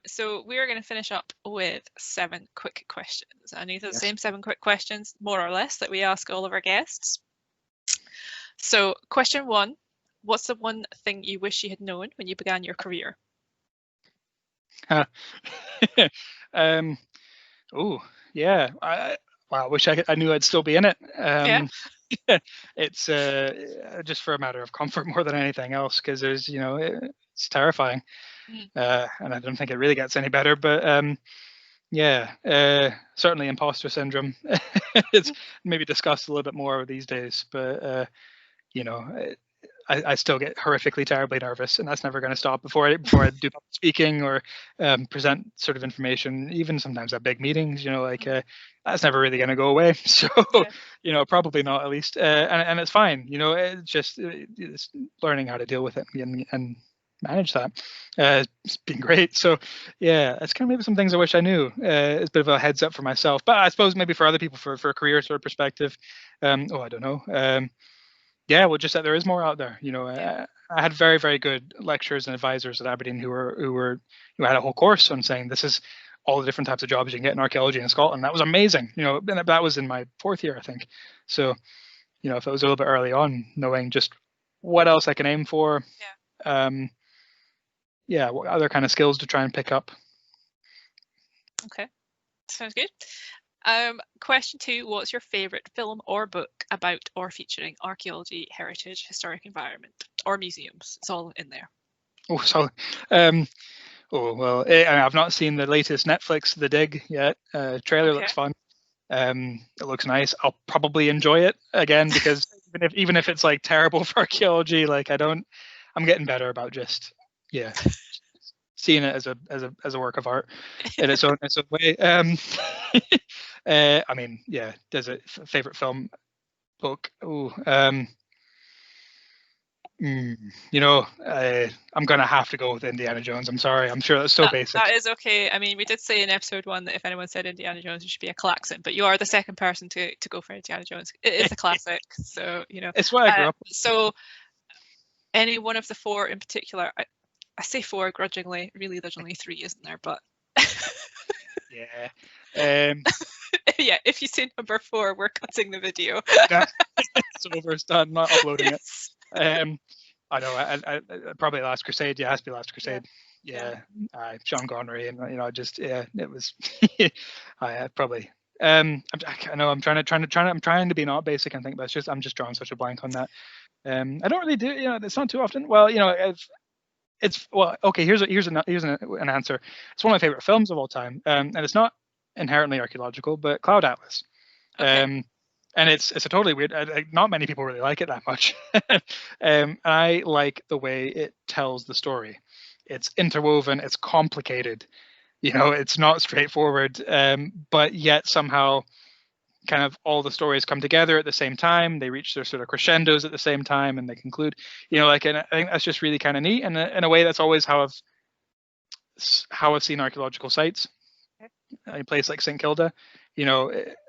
So we're going to finish up with 7 quick questions. And these are the Yes. same 7 quick questions, more or less, that we ask all of our guests. So question 1, what's the one thing you wish you had known when you began your career? Oh, yeah. Wow, I wish I knew I'd still be in it. Yeah. It's just for a matter of comfort more than anything else, because there's, it's terrifying, and I don't think it really gets any better. But yeah, certainly imposter syndrome. It's maybe discussed a little bit more these days, but you know, I still get horrifically, terribly nervous, and that's never going to stop before I do public speaking or present sort of information. Even sometimes at big meetings, that's never really going to go away. So, Yeah. probably not, at least, and it's fine. It's just it's learning how to deal with it and manage that. It's been great. So, yeah, it's kind of maybe some things I wish I knew. It's a bit of a heads up for myself, but I suppose maybe for other people, for a career sort of perspective. I don't know. Yeah, well, just that there is more out there. I had very, very good lecturers and advisors at Aberdeen who had a whole course on saying this is all the different types of jobs you can get in archaeology in Scotland. That was amazing. And that was in my 4th year, I think. So, if it was a little bit early on, knowing just what else I can aim for, what other kind of skills to try and pick up. Okay, sounds good. Question 2, what's your favourite film or book about or featuring archaeology, heritage, historic environment, or museums? It's all in there. Oh, so, well, I've not seen the latest Netflix, The Dig, yet. Trailer looks fun. It looks nice. I'll probably enjoy it again, because even if it's like terrible for archaeology, like I'm getting better about just seeing it as a work of art in its own way. I mean, yeah, there's a favorite film, book. I'm gonna have to go with Indiana Jones. I'm sorry. I'm sure that's so basic. That is okay. I mean, we did say in episode 1 that if anyone said Indiana Jones, it should be a klaxon, but you are the second person to go for Indiana Jones. It is a classic, so it's what I grew up with. So any one of the 4 in particular, I say 4 grudgingly, really there's only 3, isn't there? But yeah. Yeah, if you say number 4, we're cutting the video. It's over. It's done. Not uploading it. I know. I probably Last Crusade. Yeah, it has to be Last Crusade. Yeah. Sean Connery, and it was. I probably. I know. I'm trying to be not basic and think, but I'm just drawing such a blank on that. I don't really do. It's not too often. Well, okay. Here's an answer. It's one of my favorite films of all time, and it's not inherently archaeological, but Cloud Atlas. Okay. And it's a totally weird. Not many people really like it that much. I like the way it tells the story. It's interwoven. It's complicated. It's not straightforward. But yet somehow, kind of all the stories come together at the same time. They reach their sort of crescendos at the same time, and they conclude. And I think that's just really kind of neat. And in a way, that's always how I've seen archaeological sites. In a place like St. Kilda,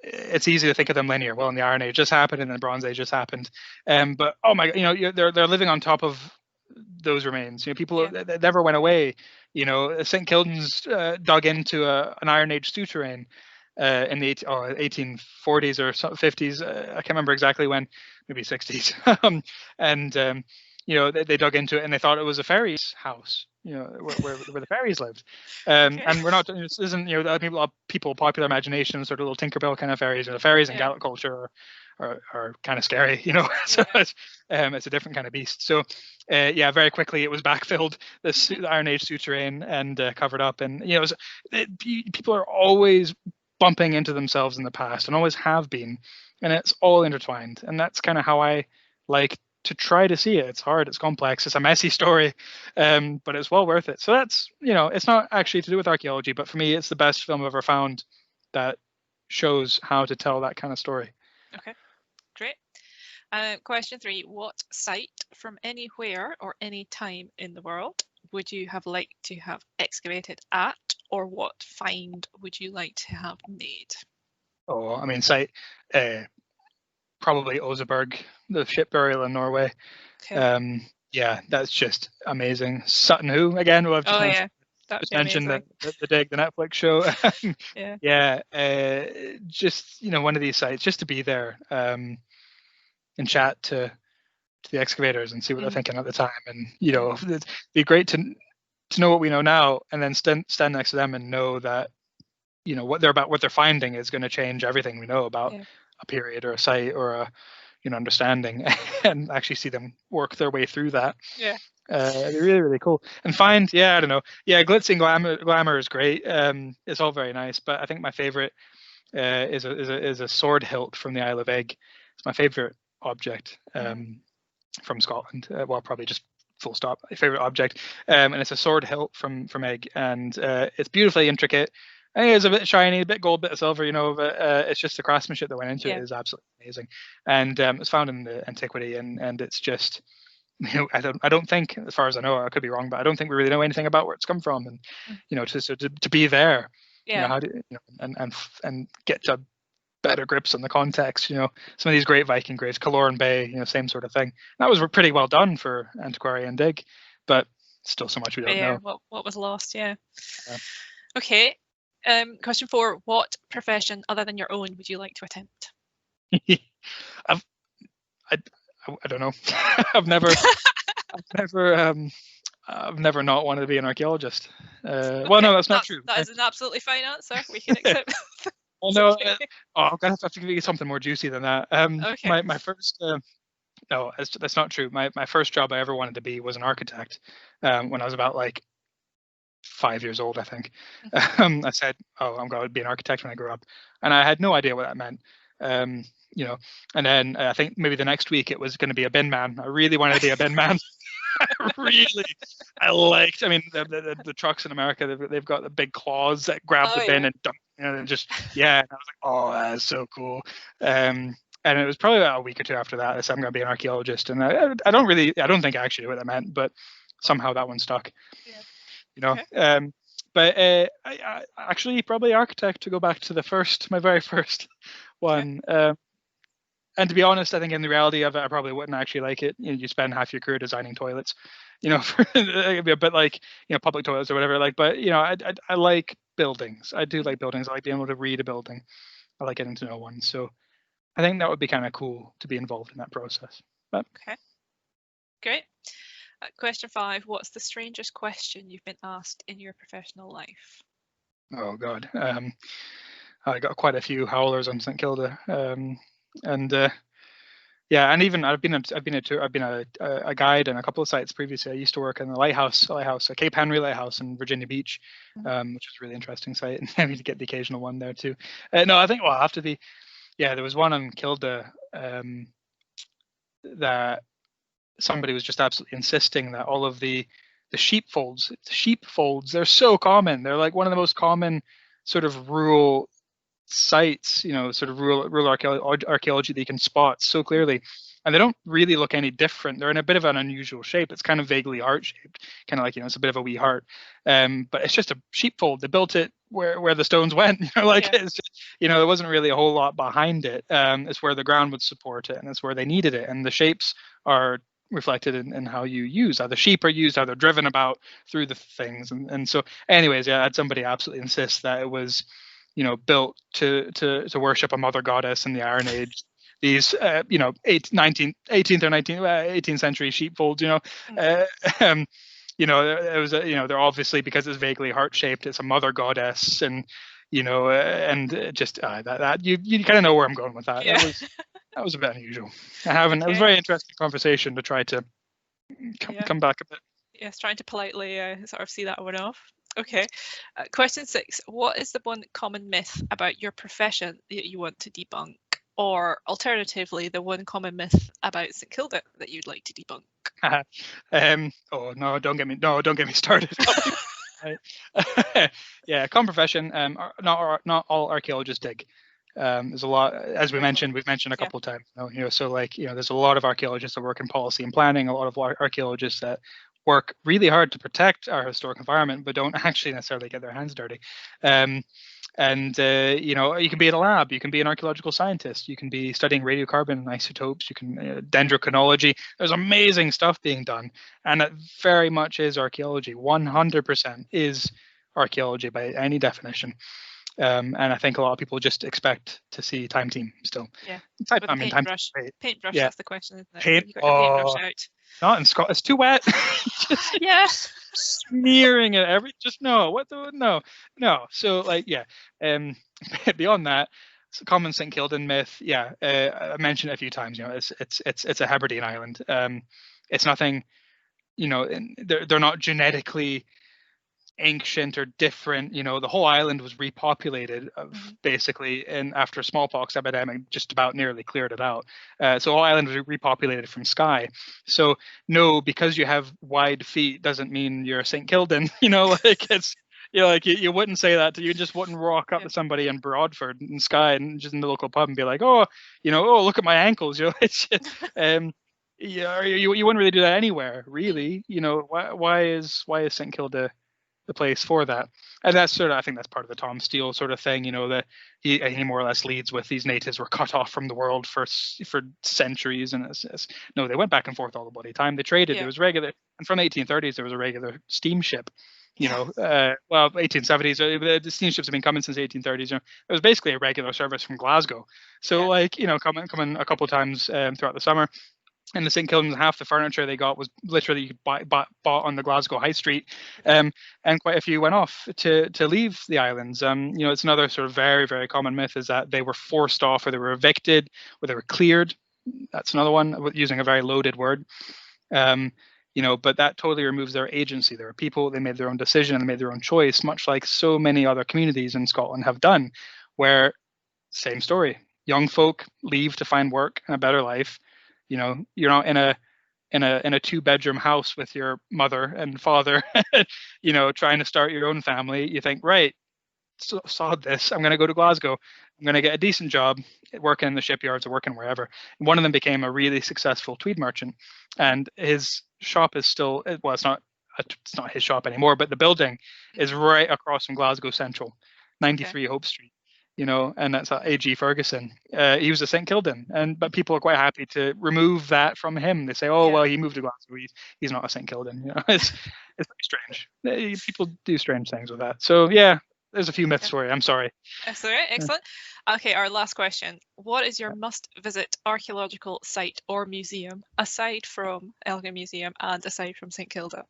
it's easy to think of them linear. Well, in the Iron Age just happened, and then the Bronze Age just happened. But oh my, they're living on top of those remains. People that never went away. St. Kildan's dug into an Iron Age souterrain in the 1840s or 50s. I can't remember exactly when, maybe 60s. They dug into it and they thought it was a fairy's house. Where the fairies lived. And we're not. This isn't people popular imagination, sort of little Tinkerbell kind of fairies. The fairies in Gaelic culture are kind of scary. So it's a different kind of beast. So very quickly it was backfilled, the Iron Age souterrain, and covered up. And people are always bumping into themselves in the past, and always have been, and it's all intertwined. And that's kind of how I like to try to see it. It's hard, it's complex, it's a messy story, but it's well worth it. So that's, it's not actually to do with archaeology, but for me, it's the best film I've ever found that shows how to tell that kind of story. Okay, great. Question 3, what site from anywhere or any time in the world would you have liked to have excavated at, or what find would you like to have made? Oh, I mean, site, probably Oseberg, the ship burial in Norway. Okay. Yeah, that's just amazing. Sutton Hoo, again, we'll have to That would just be mentioned amazing. the Dig, the Netflix show. Yeah. Yeah, just one of these sites, just to be there and chat to the excavators and see what they're thinking at the time, and Yeah. it'd be great to know what we know now, and then stand next to them and know that what they're finding is going to change everything we know about Yeah. a period or a site or a understanding, and actually see them work their way through that. Yeah. It'd be really, really cool. And find, I don't know, glitzy and glamour is great. It's all very nice, but I think my favorite is a sword hilt from the Isle of Egg. It's my favorite object from Scotland. Well, probably just full stop. My favorite object, and it's a sword hilt from Egg, and it's beautifully intricate. I think it's a bit shiny, a bit gold, a bit of silver, but it's just the craftsmanship that went into it is absolutely amazing. And it's found in the antiquity, and it's just, I don't think, as far as I know, I could be wrong, but I don't think we really know anything about where it's come from, and to be there, how do and get to better grips on the context. Some of these great Viking graves, Kaloran Bay, same sort of thing. That was pretty well done for antiquarian dig, but still so much we don't know. What was lost? Yeah. Okay. Question 4: what profession other than your own would you like to attempt? I don't know. I've never not wanted to be an archaeologist. Well, no, that's not true. That is an absolutely fine answer. We can accept. Well, no. I'm gonna have to give you something more juicy than that. Okay. My first. No, that's not true. My first job I ever wanted to be was an architect. When I was about 5 years old, I think. I said, "Oh, I'm going to be an architect when I grow up," and I had no idea what that meant. And then I think maybe the next week it was going to be a bin man. I really wanted to be a bin man. I mean, the trucks in America, they've got the big claws that grab the bin and dump, and just, and I was like, oh, that's so cool. And it was probably about a week or two after that I said I'm going to be an archaeologist, and I don't think I actually knew what that meant, but somehow that one stuck. Okay. But I actually probably architect, to go back to my very first one. And to be honest, I think in the reality of it, I probably wouldn't actually like it. You spend half your career designing toilets, it'd be a bit like, public toilets or whatever. But I like buildings. I do like buildings. I like being able to read a building. I like getting to know one. So I think that would be kind of cool to be involved in that process. But okay, great. Question 5: what's the strangest question you've been asked in your professional life? Oh God, I got quite a few howlers on St Kilda. And even I've been a guide on a couple of sites previously. I used to work in the lighthouse, Cape Henry Lighthouse in Virginia Beach, which was a really interesting site, and maybe to get the occasional one there too. No, I think I'll have to be. Yeah, there was one on Kilda that somebody was just absolutely insisting that all of the sheepfolds, they're so common. They're like one of the most common sort of rural sites, sort of rural archaeology that you can spot so clearly, and they don't really look any different. They're in a bit of an unusual shape. It's kind of vaguely heart shaped, kind of like it's a bit of a wee heart, but it's just a sheepfold. They built it where the stones went. It's just, there wasn't really a whole lot behind it. It's where the ground would support it, and it's where they needed it, and the shapes are reflected in how you use, how the sheep are used, how they're driven about through the things, and so anyways, I had somebody absolutely insist that it was built to worship a mother goddess in the Iron Age. These 18th century sheepfolds, it was they're obviously, because it's vaguely heart shaped, it's a mother goddess, and and just that you kind of know where I'm going with that. Yeah. That was a bit unusual. It was a very interesting conversation to try to come back a bit. Yes, trying to politely sort of see that one off. Okay. Question 6: what is the one common myth about your profession that you want to debunk? Or alternatively, the one common myth about St Kilda that you'd like to debunk? Oh no, don't get me started. Yeah, common profession. Not all archaeologists dig. There's a lot, as we've mentioned a couple of times. So there's a lot of archaeologists that work in policy and planning. A lot of archaeologists that work really hard to protect our historic environment, but don't actually necessarily get their hands dirty. And you know, you can be in a lab, you can be an archaeological scientist, you can be studying radiocarbon isotopes, you can dendrochronology. There's amazing stuff being done, and it very much is archaeology. 100% is archaeology by any definition. And I think a lot of people just expect to see Time Team still. Yeah. Time, With I a mean, Time Team, paintbrush. right? Paintbrush, Yeah, that's the question, isn't it? paint. Have you got your paintbrush Oh, out? not in Scotland. It's too wet. Just Yeah. smearing it every. Just no. What the no, no. So like yeah. Um, beyond that, it's a common St Kildan myth. Yeah, I mentioned it a few times. You know, it's a Hebridean island. It's nothing. You know, they're not genetically ancient or different. You know, the whole island was repopulated of basically, and after smallpox epidemic just about nearly cleared it out. So all island was repopulated from Skye. So no, because you have wide feet doesn't mean you're St Kildan. You know, like it's. You know, like you wouldn't say that you just wouldn't walk up to somebody in Broadford in Skye and just in the local pub and be like, oh, you know, oh, look at my ankles. You know, it's just, yeah, you wouldn't really do that anywhere, really. You know, why is St Kilda the place for that? And that's sort of, I think that's part of the Tom Steele sort of thing. You know, that he more or less leads with these natives were cut off from the world for centuries, and no, they went back and forth all the bloody time. They traded. There was regular, and from the 1830s there was a regular steamship. You know, well, 1870s, the steamships have been coming since the 1830s. You know, it was basically a regular service from Glasgow. So, like, you know, coming a couple of times throughout the summer. And the St Kildan, half the furniture they got was literally bought on the Glasgow High Street, and quite a few went off to leave the islands. You know, it's another sort of very, very common myth is that they were forced off, or they were evicted, or they were cleared. That's another one, using a very loaded word. You know, but that totally removes their agency. There are people, they made their own decision and they made their own choice, much like so many other communities in Scotland have done, where same story. Young folk leave to find work and a better life. You know, you're not in a 2-bedroom house with your mother and father, you know, trying to start your own family. You think, right, sod this. I'm going to go to Glasgow. I'm going to get a decent job working in the shipyards or working wherever. And one of them became a really successful tweed merchant, and his shop is still, well, it's not his shop anymore, but the building is right across from Glasgow Central, 93 Hope Street. You know, and that's A.G. Ferguson. He was a St Kildan, but people are quite happy to remove that from him. They say, "Oh, well, he moved to Glasgow. He's not a St Kildan." You know, it's very strange. People do strange things with that. So yeah, there's a few myths for you. I'm sorry. That's all right. Excellent. Okay, our last question. What is your must-visit archaeological site or museum aside from Elgin Museum and aside from St Kilda?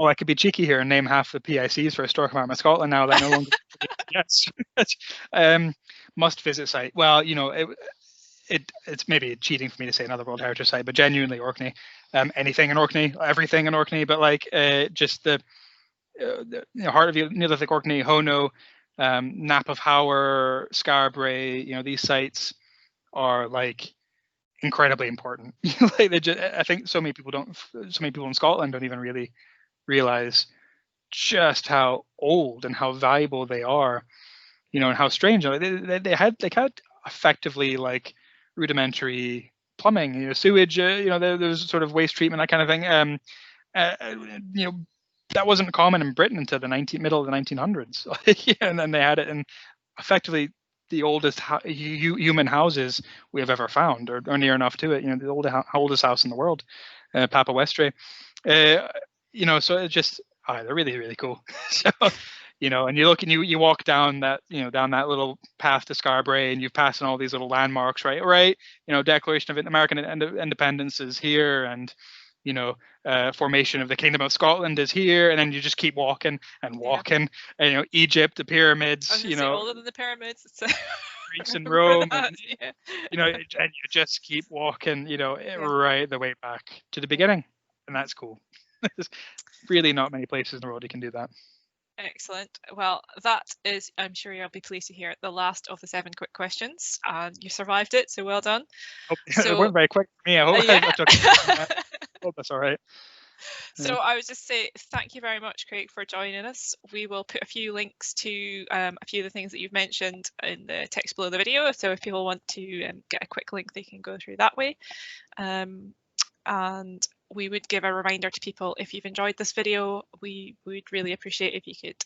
Oh, I could be cheeky here and name half the PICs for Historic Environment Scotland now that no longer. Yes. Must visit site. Well, you know, it's maybe cheating for me to say another World Heritage site, but genuinely Orkney. Anything in Orkney, everything in Orkney, but like just the heart of Neolithic Orkney, Hono, Nap of Howard, Scarbray. You know, these sites are like incredibly important. Like I think so many people in Scotland don't even really realize just how old and how valuable they are, you know, and how strange they had effectively like rudimentary plumbing, you know, sewage, you know, there was sort of waste treatment, that kind of thing. You know, that wasn't common in Britain until the middle of the 1900s. And then they had it in effectively the oldest human houses we have ever found, or near enough to it. You know, the oldest house in the world, Papa Westray. You know, so it just they're really, really cool. So, you know, and you look and you walk down that, you know, down that little path to Scarbray, and you've passed on all these little landmarks, right. You know, Declaration of American Independence is here, and you know, formation of the Kingdom of Scotland is here, and then you just keep walking and walking, and you know, Egypt, the pyramids, you know, older than the pyramids. Greece and Rome, that, and, you know, and you just keep walking, you know, right the way back to the beginning, and that's cool. There's really not many places in the world you can do that. Excellent. Well, that is, I'm sure you'll be pleased to hear, the last of the 7 quick questions, and you survived it, so well done. So, it weren't very quick for me. I hope hope that's all right. So I would just say thank you very much, Craig, for joining us. We will put a few links to a few of the things that you've mentioned in the text below the video. So if people want to get a quick link, they can go through that way. And we would give a reminder to people, if you've enjoyed this video, we would really appreciate if you could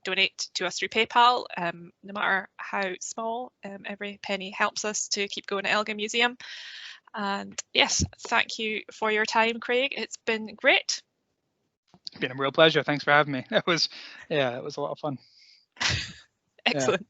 donate to us through PayPal, no matter how small. Every penny helps us to keep going at Elgin Museum. And yes, thank you for your time, Craig. It's been great. It's been a real pleasure. Thanks for having me. It was a lot of fun. Excellent.